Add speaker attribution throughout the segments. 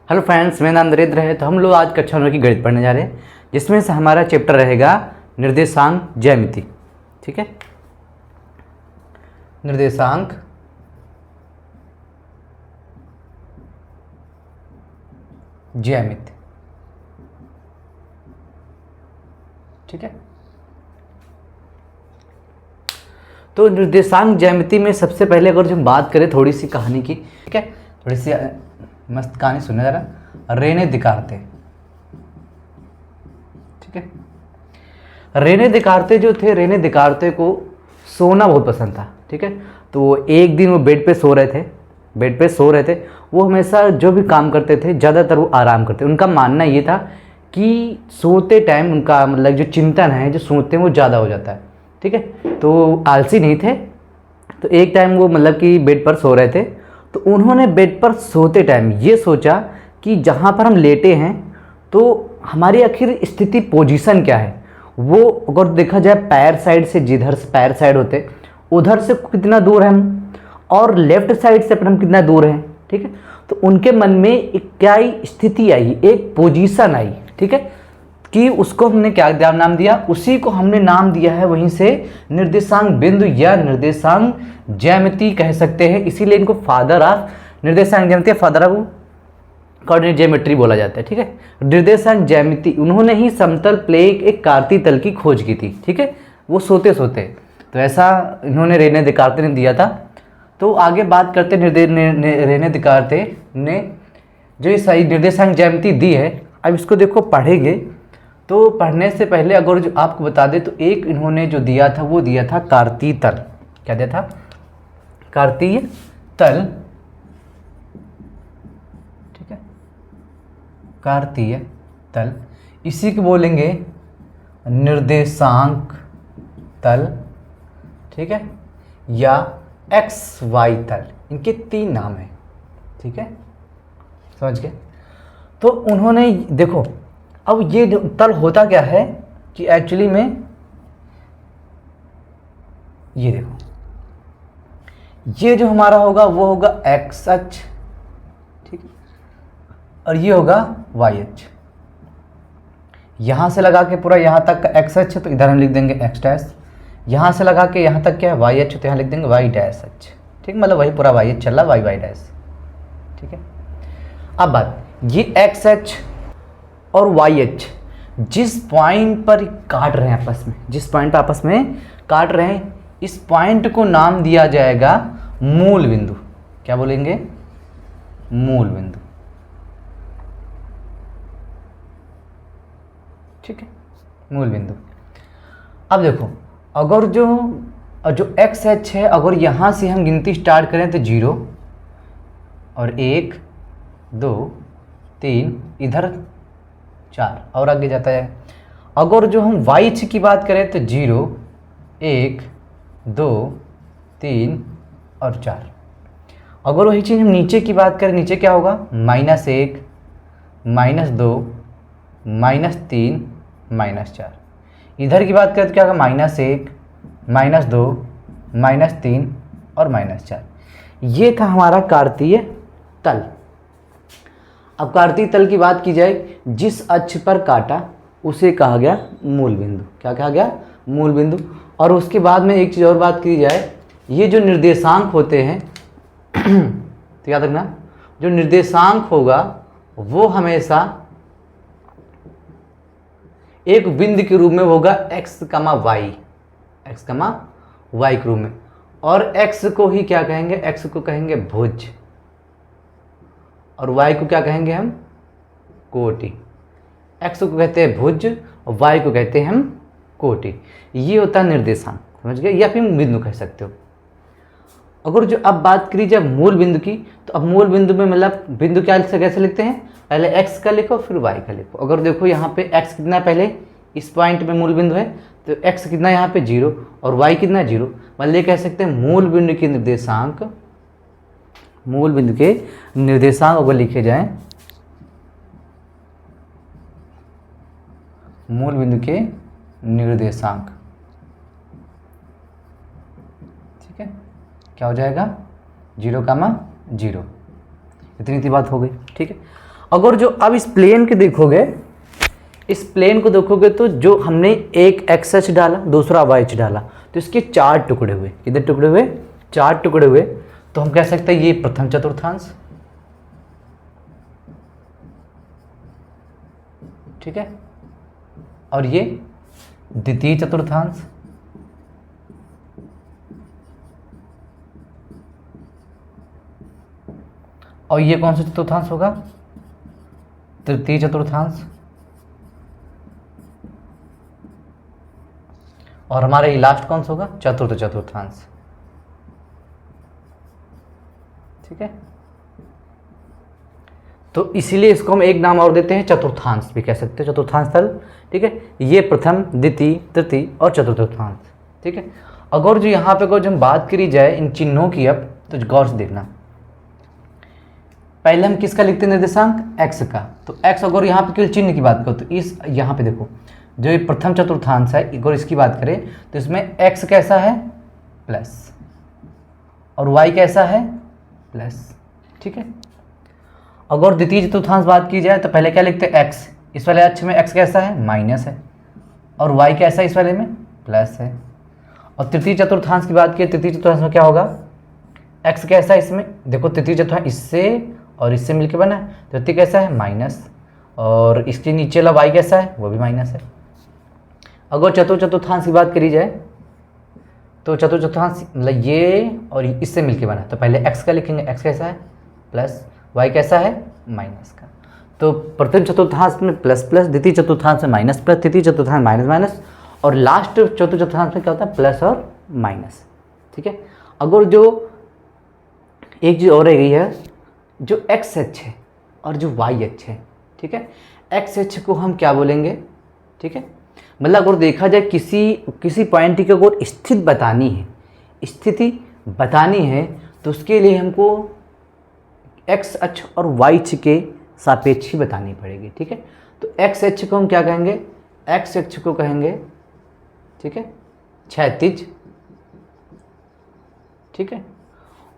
Speaker 1: Hello friends, मेरा नाम नरेंद्र है। तो हम लोग आज कक्षा 9 की गणित पढ़ने जा रहे हैं, जिसमें से हमारा चैप्टर रहेगा निर्देशांक ज्यामिति। ठीक है, निर्देशांक ज्यामिति। ठीक है, तो निर्देशांक ज्यामिति में सबसे पहले अगर हम बात करें थोड़ी सी कहानी की, ठीक है, थोड़ी सी मस्त कहानी सुनने जरा। रेने दिकारते, ठीक है, रेने दिकारते जो थे, रेने दिकारते को सोना बहुत पसंद था। ठीक है, तो एक दिन वो बेड पे सो रहे थे। वो हमेशा जो भी काम करते थे ज़्यादातर वो आराम करते। उनका मानना ये था कि सोते टाइम उनका मतलब जो चिंतन है, जो सोते हैं वो ज़्यादा हो जाता है। ठीक है, तो आलसी नहीं थे। तो एक टाइम वो मतलब कि बेड पर सो रहे थे, तो उन्होंने बेड पर सोते टाइम ये सोचा कि जहाँ पर हम लेटे हैं तो हमारी आखिर स्थिति पोजीशन क्या है। वो अगर देखा जाए पैर साइड से, जिधर से पैर साइड होते उधर से कितना दूर है हम, और लेफ्ट साइड से अपन हम कितना दूर हैं। ठीक है, तो उनके मन में एक क्या स्थिति आई, एक पोजीशन आई। ठीक है, कि उसको हमने क्या नाम दिया, उसी को हमने नाम दिया है वहीं से निर्देशांक बिंदु या निर्देशांक ज्यामिति कह सकते हैं। इसीलिए इनको फादर ऑफ निर्देशांक ज्यामिति, फादर ऑफ कोऑर्डिनेट ज्योमेट्री बोला जाता है। ठीक है, निर्देशांक ज्यामिति उन्होंने ही समतल प्लेट एक कार्तीय तल की खोज की थी। ठीक है, वो सोते सोते, तो ऐसा इन्होंने रेने दिकारते ने दिया था। तो आगे बात करते रेने दिकारते ने जो ये सही निर्देशांक ज्यामिति दी है। अब इसको देखो पढ़ेंगे, तो पढ़ने से पहले अगर जो आपको बता दें तो एक इन्होंने जो दिया था वो दिया था कार्तीय तल। क्या दिया था? कार्तीय तल। ठीक है, कार्तीय तल, इसी को बोलेंगे निर्देशांक तल। ठीक है, या एक्स वाई तल, इनके तीन नाम हैं। ठीक है, समझ गए? तो उन्होंने देखो, अब ये जो तल होता क्या है कि एक्चुअली में ये देखो, ये जो हमारा होगा वो होगा एक्स अक्ष, ठीक है, और ये होगा वाई अक्ष। यहां से लगा के पूरा यहां तक का एक्स अक्ष, तो इधर हम लिख देंगे एक्स डैश। यहां से लगा के यहां तक क्या है वाई अक्ष, तो यहां लिख देंगे वाई डैश अक्ष। ठीक, मतलब वही पूरा वाई अक्ष चल रहा, वाई वाई डैश। ठीक है, अब बात ये एक्स अक्ष और वाई अक्ष जिस पॉइंट पर काट रहे हैं आपस में, जिस पॉइंट पर आपस में काट रहे हैं, इस पॉइंट को नाम दिया जाएगा मूल बिंदु। क्या बोलेंगे? मूल बिंदु। ठीक है, मूल बिंदु। अब देखो, अगर जो एक्स एच है, अगर यहां से हम गिनती स्टार्ट करें तो 0 और 1 2 3, इधर 4 और आगे जाता है। अगर जो हम वाई अक्ष की बात करें तो 0 1 2 3 और 4। अगर वही चीज़ हम नीचे की बात करें, नीचे क्या होगा? -1 -2 -3 -4। इधर की बात करें तो क्या होगा? -1 -2 -3 और -4। ये था हमारा कार्तीय तल। अब कार्तीय तल की बात की जाए, जिस अक्ष पर काटा उसे कहा गया मूल बिंदु। क्या कहा गया? मूल बिंदु। और उसके बाद में एक चीज़ और बात की जाए, ये जो निर्देशांक होते हैं तो याद रखना, जो निर्देशांक होगा वो हमेशा एक बिंदु के रूप में होगा, एक्स कमा वाई, एक्स कमा वाई के रूप में। और एक्स को ही क्या कहेंगे? एक्स को कहेंगे भुज, और वाई को क्या कहेंगे हम? कोटि। एक्स को कहते हैं भुज और वाई को कहते हैं हम कोटि। ये होता है निर्देशांक, समझ गए? या फिर बिंदु कह सकते हो। अगर जो अब बात करी जब मूल बिंदु की, तो अब मूल बिंदु में मतलब बिंदु क्या से कैसे लिखते हैं? पहले एक्स का लिखो फिर वाई का लिखो। अगर देखो यहाँ पे एक्स कितना पहले इस पॉइंट में मूल बिंदु है, तो एक्स कितना यहाँ पे 0 और वाई कितना 0। मतलब ये कह सकते हैं मूल बिंदु के निर्देशांक, मूल बिंदु के निर्देशांक अगर लिखे जाएं, मूल बिंदु के निर्देशांक, ठीक है, क्या हो जाएगा? 0, 0। इतनी सी बात हो गई। ठीक है, अगर जो अब इस प्लेन के देखोगे, इस प्लेन को देखोगे तो जो हमने एक एक्स एच डाला, दूसरा वाई एच डाला, तो इसके 4 टुकड़े हुए। कितने टुकड़े हुए? 4 टुकड़े हुए। तो हम कह सकते हैं ये प्रथम चतुर्थांश, ठीक है, और ये द्वितीय चतुर्थांश, और ये कौन सा चतुर्थांश होगा? तृतीय चतुर्थांश। और हमारा ये लास्ट कौन सा होगा? चतुर्थ चतुर्थांश, ठीक है। तो इसीलिए इसको हम एक नाम और देते हैं, चतुर्थांश भी कह सकते हैं, चतुर्थांश तल, ठीक है। ये प्रथम, द्वितीय, तृतीय और चतुर्थांश, ठीक है। अगर जो यहाँ पे जो हम बात करी जाए इन चिन्हों की, अब तो गौर से देखना, पहले हम किसका लिखते हैं निर्देशांक? एक्स का। तो एक्स, अगर यहाँ पे केवल चिन्ह की बात करो तो इस यहाँ पे देखो, जो ये प्रथम चतुर्थांश है, अगर इसकी बात करें तो इसमें एक्स कैसा है? प्लस, और वाई कैसा है? प्लस, ठीक है। अगर द्वितीय चतुर्थांश बात की जाए तो पहले क्या लिखते हैं? एक्स, इस वाले अक्ष में एक्स कैसा है? माइनस है, और वाई कैसा है इस वाले में? प्लस है। और तृतीय चतुर्थांश की बात की, तृतीय चतुर्थांश में क्या होगा? एक्स कैसा है इसमें? देखो तृतीय चतुर्थांश इससे और इससे मिलकर बना है, तृतीय कैसा है? माइनस, और इसके नीचे वाला वाई कैसा है? वो भी माइनस है। अगर चतुर्थांश की बात करी जाए तो चतुर्थांश मतलब ये और इससे मिलकर बना है, तो पहले एक्स का लिखेंगे, एक्स कैसा है? प्लस, वाई कैसा है? माइनस का। तो प्रथम चतुर्थांश में प्लस प्लस, द्वितीय चतुर्थांश में माइनस प्लस, तृतीय चतुर्थांश माइनस माइनस, और लास्ट चतुर्थ चतुर्थांश में क्या होता है? प्लस और माइनस, ठीक है। अगर जो एक चीज़ और रह गई है, जो एक्स एच है और जो वाई एच है, ठीक है। एक्स एच को हम क्या बोलेंगे? ठीक है, मतलब अगर देखा जाए किसी पॉइंट की अगर स्थिति बतानी है, स्थिति बतानी है, तो उसके लिए हमको एक्स अक्ष और वाई अक्ष के सापेक्ष ही बतानी पड़ेगी, ठीक है। तो एक्स अक्ष को हम क्या कहेंगे? एक्स अक्ष को कहेंगे, ठीक है, क्षैतिज, ठीक है।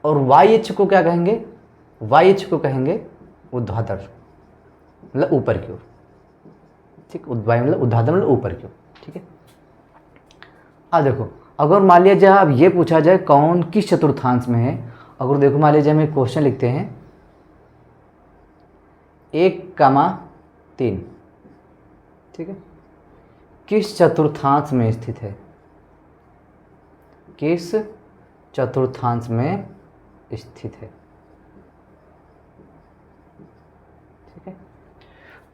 Speaker 1: और वाई अक्ष को क्या कहेंगे? वाई अक्ष को कहेंगे ऊर्ध्वाधर, मतलब ऊपर की ओर, ठीक। वाई मतलब ऊर्ध्वाधर मतलब ऊपर की ओर, ठीक है। अब देखो, अगर मान लिया जाए अब ये पूछा जाए कौन किस चतुर्थांश में है, अगर देखो मान लीजिए हम एक क्वेश्चन लिखते हैं 1,3, ठीक है, किस चतुर्थांश में स्थित है? किस चतुर्थांश में स्थित है, ठीक है।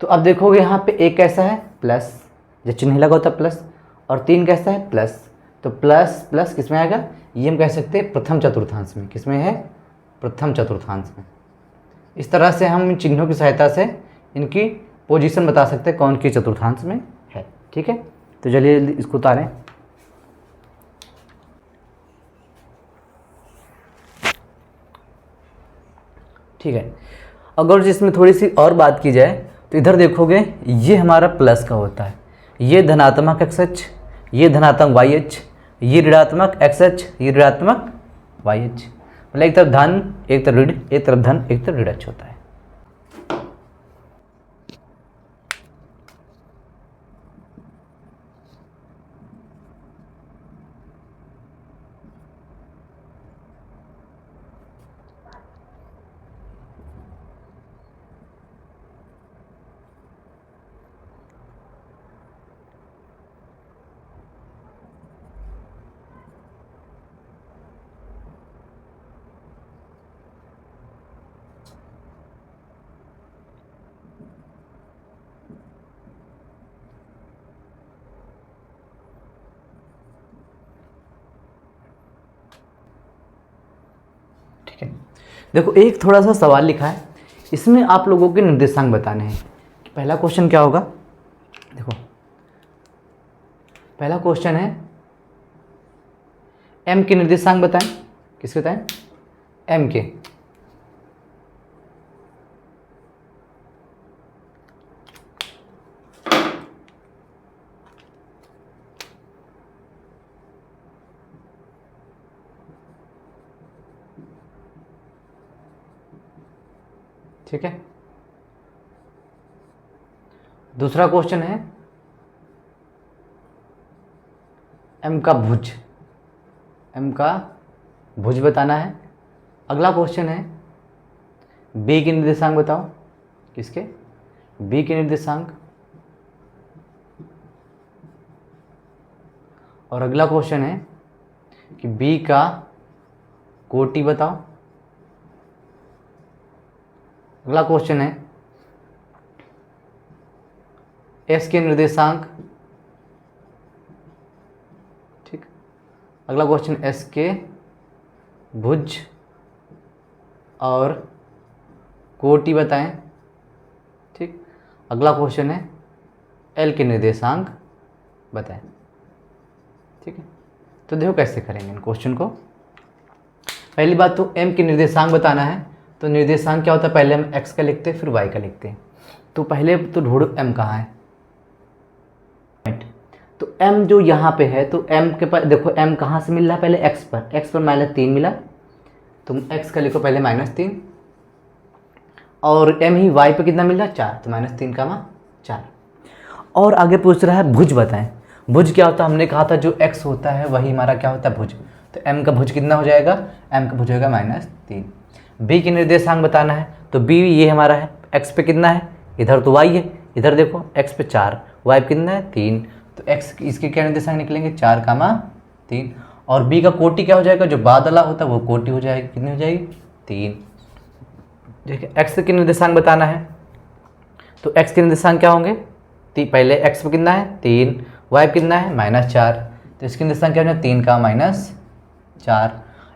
Speaker 1: तो अब देखोगे यहाँ पे एक कैसा है? प्लस, जो चिन्ह लगा होता है प्लस, और 3 कैसा है? प्लस। तो प्लस प्लस किस में आएगा? ये हम कह सकते हैं प्रथम चतुर्थांश में। किस में है? प्रथम चतुर्थांश में। इस तरह से हम इन चिन्हों की सहायता से इनकी पोजीशन बता सकते हैं कौन किस चतुर्थांश में है, ठीक है। तो चलिए इसको उतारें। ठीक है, अगर इसमें थोड़ी सी और बात की जाए तो इधर देखोगे ये हमारा प्लस का होता है, ये धनात्मक एक्स एच, ये धनात्मक वाई एच, ये ऋणात्मक एक्स एच, ये ऋणात्मक वाई एच, मतलब एक तरफ धन एक तरफ ऋण, एक तरफ धन एक तरफ ऋण एच होता है। ठीक है, देखो एक थोड़ा सा सवाल लिखा है, इसमें आप लोगों के निर्देशांक बताने हैं। पहला क्वेश्चन क्या होगा? देखो पहला क्वेश्चन है एम के निर्देशांक बताएं। किसके बताएं? एम के। ठीक है, दूसरा क्वेश्चन है m का भुज, m का भुज बताना है। अगला क्वेश्चन है b के निर्देशांक बताओ। किसके? b के निर्देशांक। और अगला क्वेश्चन है कि b का कोटि बताओ। अगला क्वेश्चन है s के निर्देशांक। ठीक। अगला क्वेश्चन s के भुज और कोटि बताएं। ठीक। अगला क्वेश्चन है l के निर्देशांक बताएं। ठीक है, तो देखो कैसे करेंगे इन क्वेश्चन को। पहली बात तो m के निर्देशांक बताना है। तो निर्देशांक क्या होता है, पहले हम x का लिखते हैं फिर y का लिखते हैं। तो पहले तो ढूंढो m कहाँ है। तो m जो यहाँ पे है, तो m के पास देखो m कहाँ से मिल रहा है, पहले x पर -3 मिला। तुम x का लिखो पहले -3, और m ही y पे कितना मिल रहा है 4, तो -3 का 4। और आगे पूछ रहा है भुज बताएं। भुज क्या होता है, हमने कहा था जो x होता है वही हमारा क्या होता है भुज। तो m का भुज कितना हो जाएगा, m का भुज होगा -3। b के निर्देशांक बताना है। तो b ये हमारा है, x पे कितना है, इधर तो y है, इधर देखो x पे 4, y पे कितना है 3। तो x इसके क्या निर्देशांक निकलेंगे 4, 3। और b का कोटि क्या हो जाएगा, जो बादला होता है वो कोटि हो जाएगी, कितनी हो जाएगी 3। देखिए x के निर्देशांक बताना है। तो x के निर्देशांक क्या होंगे, पहले x पे कितना है 3, y पे कितना है -4। तो इसके निर्देशांक क्या हो जाएगा 3 का -4।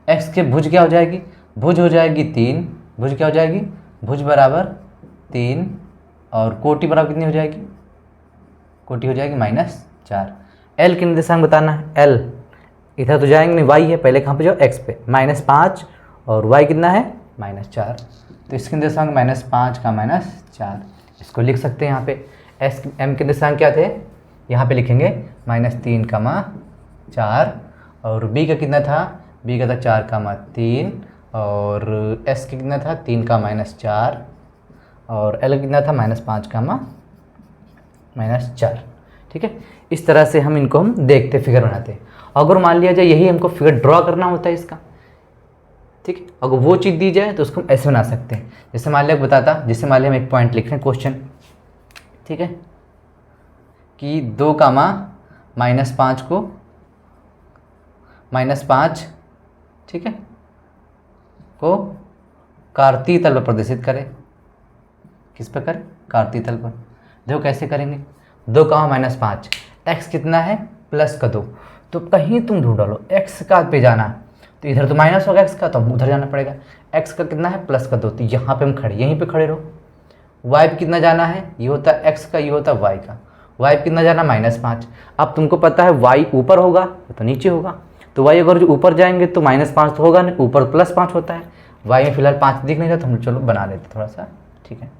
Speaker 1: x के भुज क्या हो जाएगी, भुज हो जाएगी 3, भुज क्या हो जाएगी, भुज बराबर 3। और कोटि बराबर कितनी हो जाएगी, कोटि हो जाएगी -4। l के निर्देशांक बताना है। l इधर तो जाएंगे नहीं, y है, पहले कहाँ पे जाओ x पे, -5 और y कितना है -4। तो इसके निर्देशांक -5 का -4, इसको लिख सकते हैं यहाँ पे। m के निर्देशांक क्या थे, यहाँ पे लिखेंगे -3 का 4। और b का कितना था, b का था 4 का 3। और s का कितना था 3 का -4। और l कितना था -5 का -4। ठीक है, इस तरह से हम इनको देखते फिगर बनाते। अगर मान लिया जाए यही हमको फिगर ड्रॉ करना होता है इसका, ठीक है, अगर वो चीज़ दी जाए तो उसको हम ऐसे बना सकते हैं। जैसे मान लिया बताता, जैसे मान लिया हम एक पॉइंट लिख रहे हैं क्वेश्चन, ठीक है, कि 2 का -5 को -5, ठीक है, को कार्तीय तल पर प्रदर्शित करें। किस पर करें, कार्तीय तल पर। देखो कैसे करेंगे, 2 का -5, x कितना है +2। तो कहीं तुम ढूंढ लो x का पे जाना, तो इधर तो माइनस होगा x का, तो हम उधर जाना पड़ेगा। x का कितना है +2, तो यहाँ पे हम खड़े, यहीं पे खड़े रहो। y पे कितना जाना है, ये होता है x का, ये होता है y का। y पे कितना जाना -5। अब तुमको पता है y ऊपर होगा तो नीचे होगा, तो y अगर जो ऊपर जाएंगे तो -5 तो होगा नहीं, ऊपर +5 होता है। y में फिलहाल 5 दिख नहीं रहा, तो हम चलो बना लेते थोड़ा सा, ठीक है।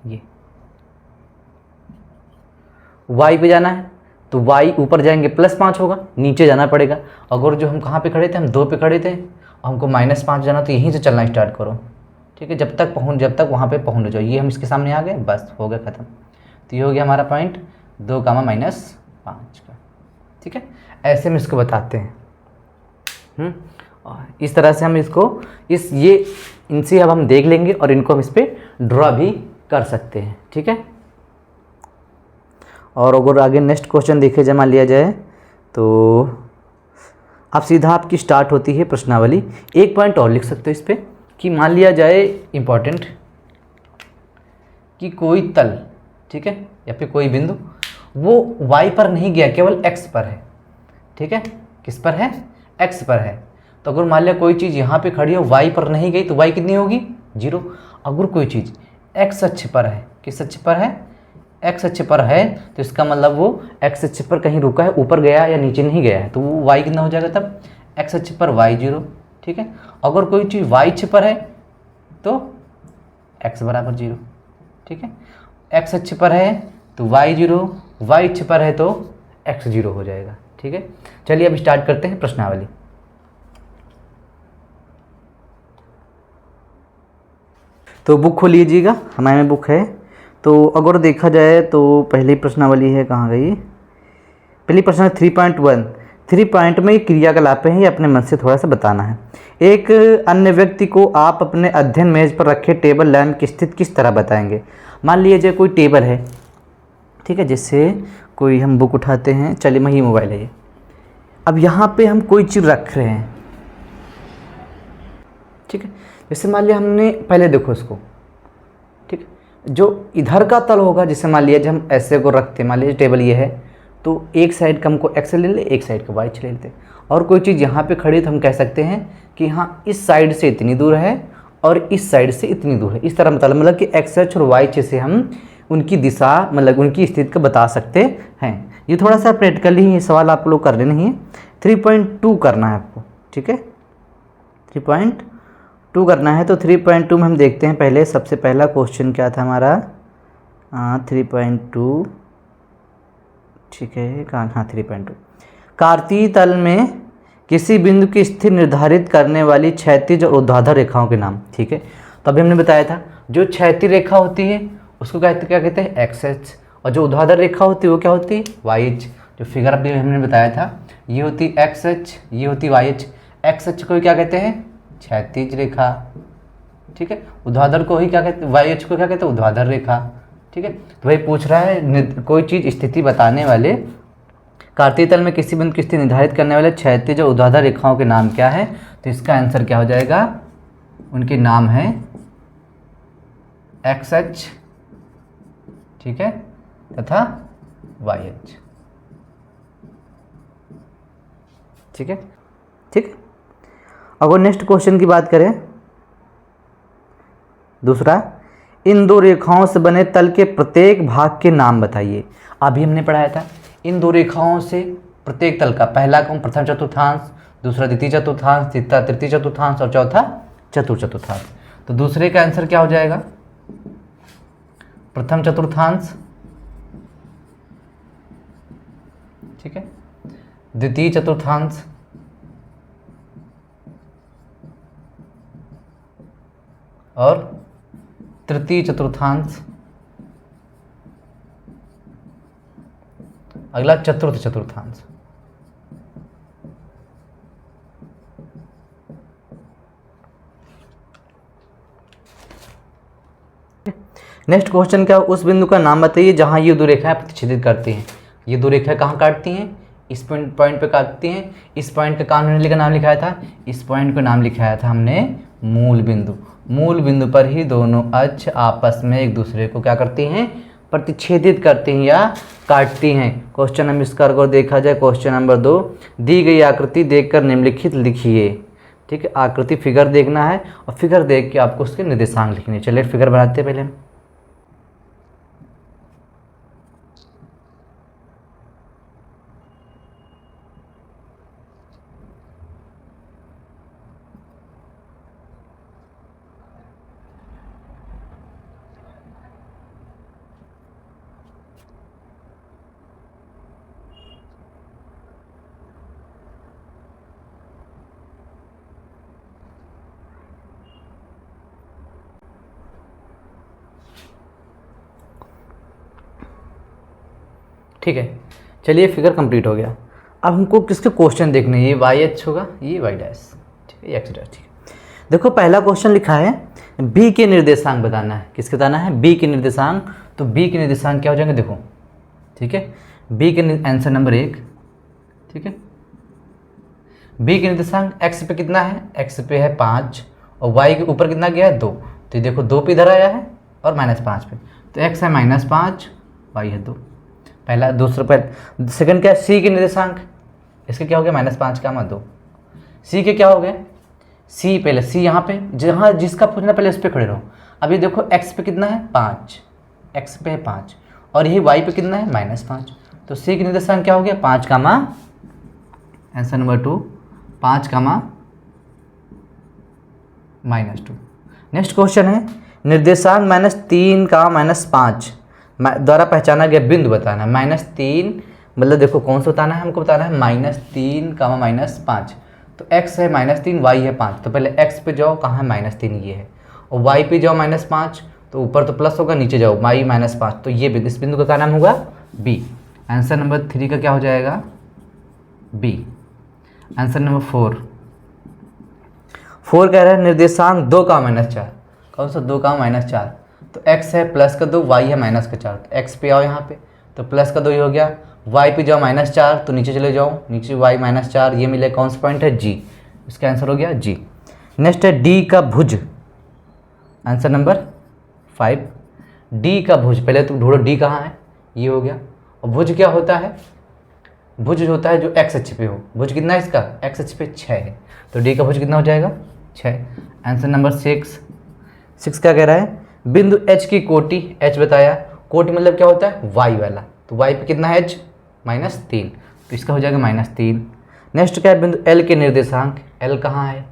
Speaker 1: ये y पे जाना है, तो y ऊपर जाएंगे +5 होगा, नीचे जाना पड़ेगा। अगर जो हम कहाँ पे खड़े थे, हम 2 पे खड़े थे, हमको -5 जाना, तो यहीं से चलना स्टार्ट करो, ठीक है, जब तक वहाँ पे पहुँच जाओ। ये हम इसके सामने आ गए, बस हो गया ख़त्म। तो ये हो गया हमारा पॉइंट 2 का -5 का, ठीक है। ऐसे में इसको बताते हैं। इस तरह से हम इसको इनसे अब हम देख लेंगे और इनको हम इस पर ड्रॉ भी कर सकते हैं, ठीक है। और अगर आगे नेक्स्ट क्वेश्चन देखे जमा लिया जाए तो अब सीधा आपकी स्टार्ट होती है प्रश्नावली। एक पॉइंट और लिख सकते हो इस पर कि मान लिया जाए इम्पॉर्टेंट कि कोई तल, ठीक है, या फिर कोई बिंदु वो y पर नहीं गया, केवल x पर है, ठीक है। किस पर है, x पर है। तो अगर मान लिया कोई चीज़ यहाँ पे खड़ी है y पर नहीं गई, तो y कितनी होगी 0। अगर कोई चीज़ x अक्ष पर है, किस अक्ष पर है, x अक्ष पर है, तो इसका मतलब वो x अक्ष पर कहीं रुका है, ऊपर गया या नीचे नहीं गया है, तो वो y कितना हो जाएगा तब, x अक्ष पर y 0, ठीक है। अगर कोई चीज़ y अक्ष पर है तो x बराबर 0, ठीक है। x अक्ष पर है तो y 0, y अक्ष पर है तो x 0 हो जाएगा, ठीक है। चलिए अब स्टार्ट करते हैं प्रश्नावली। तो बुक खोल लीजिएगा, हमारे में बुक है। तो अगर देखा जाए तो पहली प्रश्नावली है, कहाँ गई पहली प्रश्न 3.1। 3 पॉइंट में क्रियाकलाप हैं, ये अपने मन से थोड़ा सा बताना है। एक अन्य व्यक्ति को आप अपने अध्ययन मेज पर रखे टेबल लैंप की स्थिति किस तरह बताएंगे। मान लीजिए कोई टेबल है, ठीक है, जिससे कोई हम बुक उठाते हैं, चलिए मैं, ये मोबाइल है ये। अब यहाँ पे हम कोई चीज़ रख रहे हैं, ठीक है, जैसे मान लिया हमने पहले देखो इसको, ठीक है, जो इधर का तल होगा, जैसे मान लिया जब हम ऐसे को रखते हैं, मान लीजिए टेबल ये है, तो एक साइड का हमको एक्स ले ले, एक साइड का वाई ले लेते, और कोई चीज़ यहाँ पे खड़ी तो हम कह सकते हैं कि हाँ इस साइड से इतनी दूर है और इस साइड से इतनी दूर है। इस तरह मतलब कि एक्स एच और वाई एच से हम उनकी दिशा मतलब उनकी स्थिति को बता सकते हैं। ये थोड़ा सा प्रैक्टिकली ही सवाल आप लोग कर लेना ही है। 3.2 करना है आपको, ठीक है, 3.2 करना है। तो 3.2 में हम देखते हैं, पहले सबसे पहला क्वेश्चन क्या था हमारा, 3.2, ठीक है, कहाँ, हाँ 3.2। कार्तीय तल में किसी बिंदु की स्थिति निर्धारित करने वाली क्षैतिज और ऊर्ध्वाधर रेखाओं के नाम, ठीक है। तो अभी हमने बताया था जो क्षैतिज रेखा होती है उसको क्या कहते हैं, एक्स एच, और जो ऊर्ध्वाधर रेखा होती है वो क्या होती है, वाई एच। जो फिगर अभी हमने बताया था ये होती एक्स एच, ये होती वाई एच। एक्स एच को क्या कहते हैं, क्षैतिज रेखा, ठीक है। ऊर्ध्वाधर को ही क्या कहते हैं, वाई एच को क्या कहते हैं, ऊर्ध्वाधर रेखा, ठीक है। तो वही पूछ रहा है कोई चीज़ स्थिति बताने वाले कार्तीय तल में किसी बिंदु की स्थिति निर्धारित करने वाले क्षैतिज और ऊर्ध्वाधर रेखाओं के नाम क्या है। तो इसका आंसर क्या हो जाएगा, उनके नाम है एक्स एच, ठीक है, तथा वाई एच, ठीक है, ठीक। अगर नेक्स्ट क्वेश्चन की बात करें, दूसरा, इन दो रेखाओं से बने तल के प्रत्येक भाग के नाम बताइए। अभी हमने पढ़ाया था इन दो रेखाओं से प्रत्येक तल का, पहला कौन, प्रथम चतुर्थांश, दूसरा द्वितीय चतुर्थांश, तीसरा तृतीय चतुर्थांश और चौथा चतुर्थ चतुर्थांश। तो दूसरे का आंसर क्या हो जाएगा, प्रथम चतुर्थांश, ठीक है, द्वितीय चतुर्थांश और तृतीय चतुर्थांश, अगला चतुर्थ चतुर्थांश। नेक्स्ट क्वेश्चन क्या, उस बिंदु का नाम बताइए जहां ये दो रेखाएं प्रतिच्छेदित करती हैं। ये दो रेखाएं कहाँ काटती हैं, इस पॉइंट पे काटती हैं। इस पॉइंट का नाम लिखाया था, इस पॉइंट का नाम लिखाया था हमने मूल बिंदु। मूल बिंदु पर ही दोनों अक्ष आपस में एक दूसरे को क्या करती हैं, प्रतिच्छेदित करती हैं या काटती हैं। क्वेश्चन नंबर इसका अगर देखा जाए, क्वेश्चन नंबर 2, दी गई आकृति देखकर निम्नलिखित लिखिए, ठीक है। आकृति फिगर देखना है और फिगर देख के आपको उसके निर्देशांक लिखने। चलिए फिगर बनाते हैं पहले हम। ठीक है, चलिए फिगर कंप्लीट हो गया। अब हमको किसके क्वेश्चन देखने, ये वाई एच होगा, ये वाई डैश, ठीक है, एक्स डैश, ठीक है। देखो पहला क्वेश्चन लिखा है बी के निर्देशांक बताना है। किसके बताना है, बी के निर्देशांक। तो बी के निर्देशांक क्या हो जाएंगे, देखो, ठीक है, बी के आंसर नंबर 1, ठीक है। बी के निर्देशांक एक्स पे कितना है, एक्स पे है 5 और वाई के ऊपर कितना गया है 2। तो देखो 2 पे इधर आया है और -5 पे, तो एक्स है -5, वाई है 2। पहला, दूसरा, पहले सेकंड क्या है, सी के निर्देशांक, इसके क्या हो गया, -5 का 2। सी के क्या हो गए, सी पहले, सी यहाँ पे जहाँ जिसका पूछना पहले उस पर खड़े रहो। अभी देखो एक्स पे कितना है 5, एक्स पे है 5 और यही वाई पे कितना है -5। तो सी के निर्देशांक क्या हो गया, 5 का आंसर नंबर 2, 5 का -2। नेक्स्ट क्वेश्चन है निर्देशांक -3 का -5 द्वारा पहचाना गया बिंदु बताना है। -3 मतलब देखो कौन सा बताना है, हमको बताना है -3 का -5। तो x है -3, y है 5। तो पहले x पे जाओ, कहाँ है -3, ये है, और y पे जाओ -5 तो ऊपर तो प्लस होगा, नीचे जाओ y -5, तो ये बिंदु, इस बिंदु का क्या नाम होगा b। आंसर नंबर 3 का क्या हो जाएगा b। आंसर नंबर 4 कह रहा है निर्देशांक 2 का -4। कौन सा 2 का -4? तो x है प्लस का 2, y है -4, तो x पे आओ यहाँ पे, तो प्लस का 2 ये हो गया, y पे जाओ -4, तो नीचे चले जाओ, नीचे y -4, ये मिले, कौन सा पॉइंट है g, इसका आंसर हो गया g। नेक्स्ट है d का भुज। आंसर नंबर 5, d का भुज, पहले तो ढूंढो d कहाँ है, ये हो गया। और भुज क्या होता है? भुज होता है जो x अक्ष पे हो। भुज कितना है इसका? x अक्ष पे 6 है, तो d का भुज कितना हो जाएगा 6। आंसर नंबर 6 क्या कह रहा है? बिंदु h की कोटि, h बताया, कोटि मतलब क्या होता है y वाला, तो y पे कितना है h -3, तो इसका हो जाएगा -3। नेक्स्ट क्या है? बिंदु l के निर्देशांक, l कहाँ है?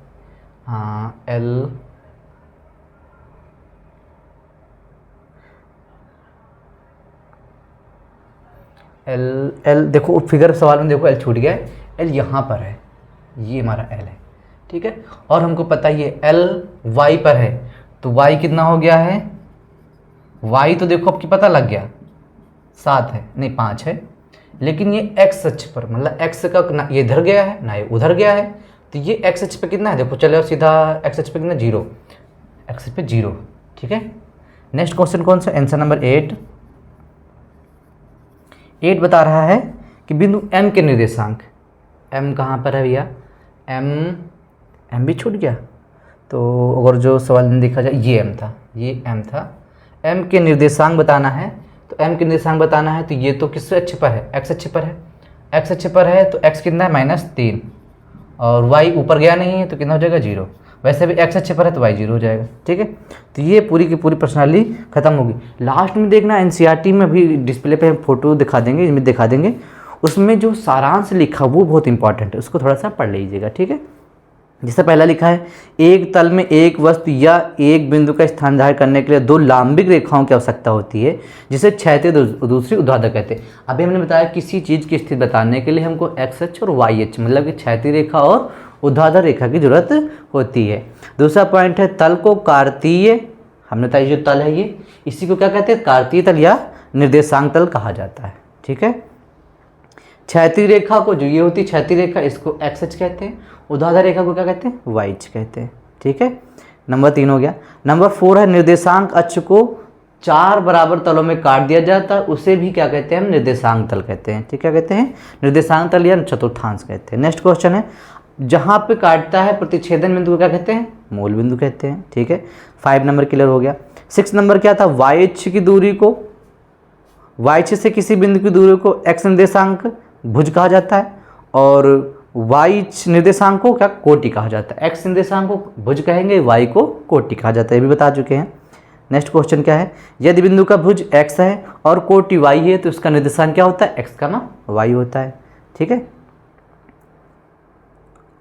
Speaker 1: हाँ l देखो फिगर सवाल में, देखो l छूट गया है, l यहाँ पर है, ये हमारा l है, ठीक है। और हमको पता ही है l y पर है, तो y कितना हो गया है? y तो देखो आपकी पता लग गया 7 है, नहीं 5 है, लेकिन ये x अक्ष पर, मतलब x का ना ये इधर गया है ना ये उधर गया है, तो ये x अक्ष पे कितना है? देखो चलो सीधा x अक्ष पे कितना 0, x अक्ष पे 0, ठीक है। नेक्स्ट क्वेश्चन कौन सा? आंसर नंबर 8 बता रहा है कि बिंदु m के निर्देशांक, m कहाँ पर है भैया? m भी छूट गया, तो अगर जो सवाल में देखा जाए ये m था, ये m था। m के निर्देशांक बताना है, तो m के निर्देशांक बताना है, तो ये तो किस अक्ष पर है? x अक्ष पर है, x अक्ष पर है, तो x कितना है -3, और y ऊपर गया नहीं है, तो कितना हो जाएगा 0। वैसे भी x अक्ष पर है तो y 0 हो जाएगा, ठीक है। तो ये पूरी की पूरी प्रश्नावली खत्म होगी। लास्ट में देखना एनसीईआरटी में भी डिस्प्ले पे फोटो दिखा देंगे, इसमें दिखा देंगे, उसमें जो सारांश लिखा वो बहुत इंपॉर्टेंट है, उसको थोड़ा सा पढ़ लीजिएगा, ठीक है। जिससे पहला लिखा है, एक तल में एक वस्तु या एक बिंदु का स्थान निर्धारित करने के लिए 2 लांबिक रेखाओं की आवश्यकता होती है, जिसे क्षैतिज दूसरी ऊर्ध्वाधर कहते हैं। अभी हमने बताया किसी चीज़ की स्थिति बताने के लिए हमको x अक्ष और y अक्ष, मतलब कि क्षैतिज रेखा और ऊर्ध्वाधर रेखा की जरूरत होती है। दूसरा पॉइंट है, तल को कार्तीय, हमने बताया जो तल है ये, इसी को क्या कहते हैं? कार्तीय तल या निर्देशांक तल कहा जाता है, ठीक है। क्षैतिज रेखा को, जो ये होती है क्षैतिज रेखा, इसको x अक्ष कहते हैं, ऊर्ध्वाधर रेखा को क्या कहते हैं? y अक्ष कहते हैं, ठीक है। नंबर 3 हो गया। नंबर 4 है, निर्देशांक अक्ष को 4 बराबर तलों में काट दिया जाता है, उसे भी क्या कहते हैं? हम निर्देशांक तल कहते हैं, ठीक, क्या कहते हैं? निर्देशांक तल या चतुर्थांश कहते हैं। नेक्स्ट क्वेश्चन है, जहाँ पे काटता है प्रतिच्छेदन बिंदु को क्या कहते हैं? मूल बिंदु कहते हैं, ठीक है। 5 नंबर क्लियर हो गया। 6 नंबर क्या था? y अक्ष की दूरी को, y अक्ष से किसी बिंदु की दूरी को x निर्देशांक भुज कहा जाता है, और y निर्देशांक को क्या? कोटि कहा जाता है। x निर्देशांक को भुज कहेंगे, y को कोटि कहा जाता है, ये भी बता चुके हैं। नेक्स्ट क्वेश्चन क्या है? यदि बिंदु का भुज x है और कोटि y है, तो उसका निर्देशांक क्या होता है? x, y होता है, ठीक है।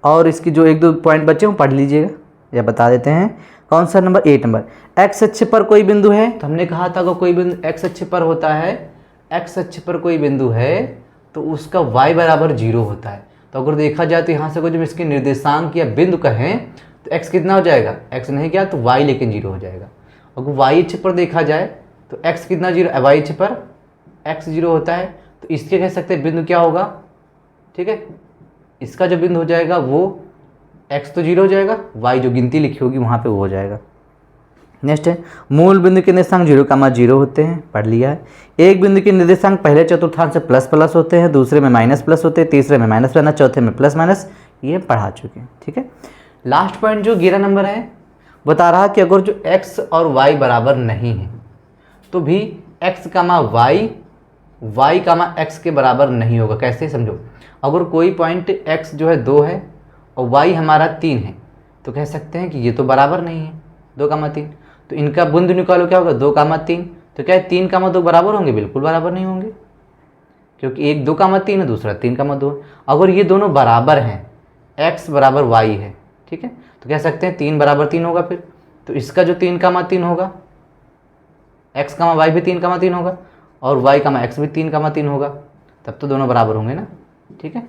Speaker 1: और इसकी जो 1-2 पॉइंट बचे वो पढ़ लीजिएगा या बता देते हैं। कौन सा नंबर? 8 नंबर। x अक्ष पर कोई बिंदु है, तो हमने कहा था अगर कोई बिंदु x अक्ष पर होता है, x अक्ष पर कोई बिंदु है तो उसका y बराबर 0 होता है। तो अगर देखा जाए तो यहाँ से कुछ इसके निर्देशांक या बिंदु कहें तो x कितना हो जाएगा? x नहीं किया तो y लेकिन 0 हो जाएगा। अगर y अक्ष पर देखा जाए तो x कितना 0, y अक्ष पर x 0 होता है, तो इसके कह सकते हैं बिंदु क्या होगा, ठीक है। इसका जो बिंदु हो जाएगा वो x तो 0 हो जाएगा, y जो गिनती लिखी होगी वहाँ पे वो हो जाएगा। नेक्स्ट है, मूल बिंदु के निर्देशांक 0,0 होते हैं, पढ़ लिया है। एक बिंदु के निर्देशांक पहले चतुर्थांश से प्लस प्लस होते हैं, दूसरे में माइनस प्लस होते हैं, तीसरे में माइनस रहना, चौथे में प्लस माइनस, ये पढ़ा चुके हैं, ठीक है। लास्ट पॉइंट जो 11 नंबर है, बता रहा कि अगर जो x और y बराबर नहीं है तो भी x, y, x के बराबर नहीं होगा। कैसे समझो, अगर कोई पॉइंट x जो है 2 है और y हमारा 3 है, तो कह सकते हैं कि ये तो बराबर नहीं है 2,3, तो इनका बिंदु निकालो क्या होगा? 2,3, तो क्या है 3,2 बराबर होंगे? बिल्कुल बराबर नहीं होंगे, क्योंकि एक 2,3 है, दूसरा 3,2 है। अगर ये दोनों बराबर हैं, x बराबर y है, ठीक है, तो कह सकते हैं 3 बराबर 3 होगा फिर, तो इसका जो 3,3 होगा, x, y भी 3,3 होगा और y, x भी 3,3 होगा, तब तो दोनों बराबर होंगे ना, ठीक है।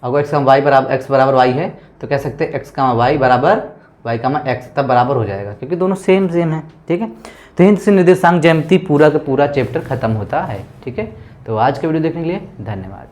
Speaker 1: अगर x बराबर y है तो कह सकते हैं x, y बराबर y कामा x, तब बराबर हो जाएगा क्योंकि दोनों सेम सेम है। ठीक है, तो हिंद से निर्देशांक ज्यामिति पूरा का पूरा चैप्टर खत्म होता है। ठीक है, तो आज के वीडियो देखने के लिए धन्यवाद।